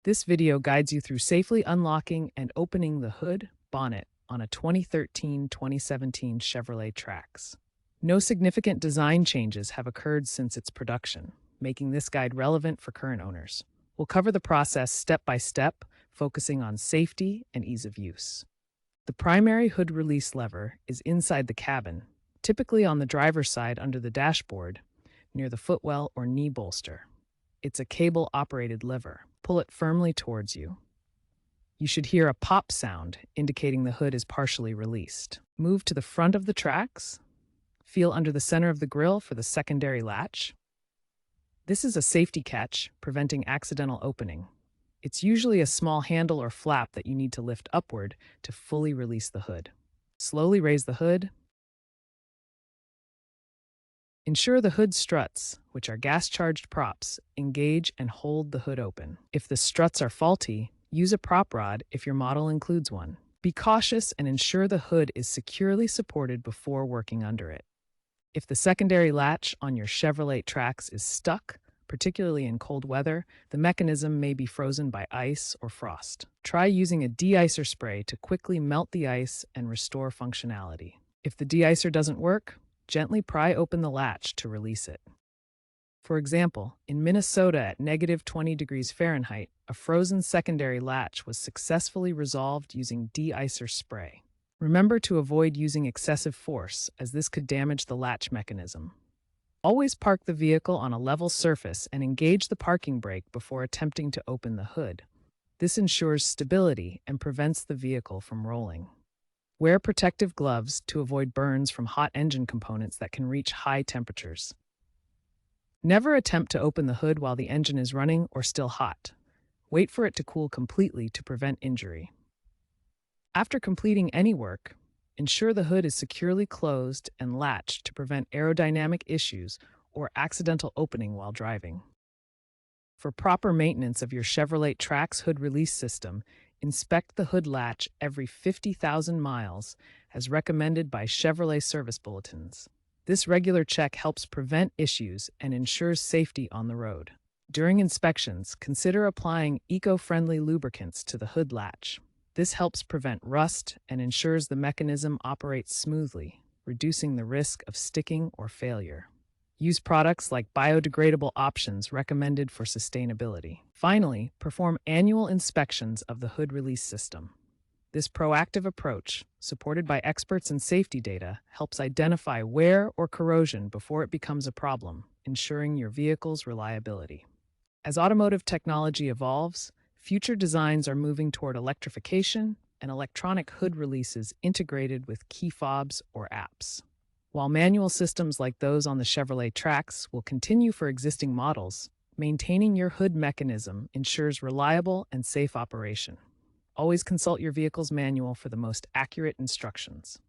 This video guides you through safely unlocking and opening the hood bonnet on a 2013-2017 Chevrolet Trax. No significant design changes have occurred since its production, making this guide relevant for current owners. We'll cover the process step by step, focusing on safety and ease of use. The primary hood release lever is inside the cabin, typically on the driver's side under the dashboard, near the footwell or knee bolster. It's a cable-operated lever. Pull it firmly towards you. You should hear a pop sound indicating the hood is partially released. Move to the front of the Trax. Feel under the center of the grille for the secondary latch. This is a safety catch, preventing accidental opening. It's usually a small handle or flap that you need to lift upward to fully release the hood. Slowly raise the hood. Ensure the hood struts, which are gas-charged props, engage and hold the hood open. If the struts are faulty, use a prop rod if your model includes one. Be cautious and ensure the hood is securely supported before working under it. If the secondary latch on your Chevrolet Trax is stuck, particularly in cold weather, the mechanism may be frozen by ice or frost. Try using a de-icer spray to quickly melt the ice and restore functionality. If the de-icer doesn't work, gently pry open the latch to release it. For example, in Minnesota at -20 degrees Fahrenheit, a frozen secondary latch was successfully resolved using de-icer spray. Remember to avoid using excessive force, as this could damage the latch mechanism. Always park the vehicle on a level surface and engage the parking brake before attempting to open the hood. This ensures stability and prevents the vehicle from rolling. Wear protective gloves to avoid burns from hot engine components that can reach high temperatures. Never attempt to open the hood while the engine is running or still hot. Wait for it to cool completely to prevent injury. After completing any work, ensure the hood is securely closed and latched to prevent aerodynamic issues or accidental opening while driving. For proper maintenance of your Chevrolet Trax hood release system, inspect the hood latch every 50,000 miles, as recommended by Chevrolet service bulletins. This regular check helps prevent issues and ensures safety on the road. During inspections, consider applying eco-friendly lubricants to the hood latch. This helps prevent rust and ensures the mechanism operates smoothly, reducing the risk of sticking or failure. Use products like biodegradable options recommended for sustainability. Finally, perform annual inspections of the hood release system. This proactive approach, supported by experts in safety data, helps identify wear or corrosion before it becomes a problem, ensuring your vehicle's reliability. As automotive technology evolves, future designs are moving toward electrification and electronic hood releases integrated with key fobs or apps. While manual systems like those on the Chevrolet Trax will continue for existing models, maintaining your hood mechanism ensures reliable and safe operation. Always consult your vehicle's manual for the most accurate instructions.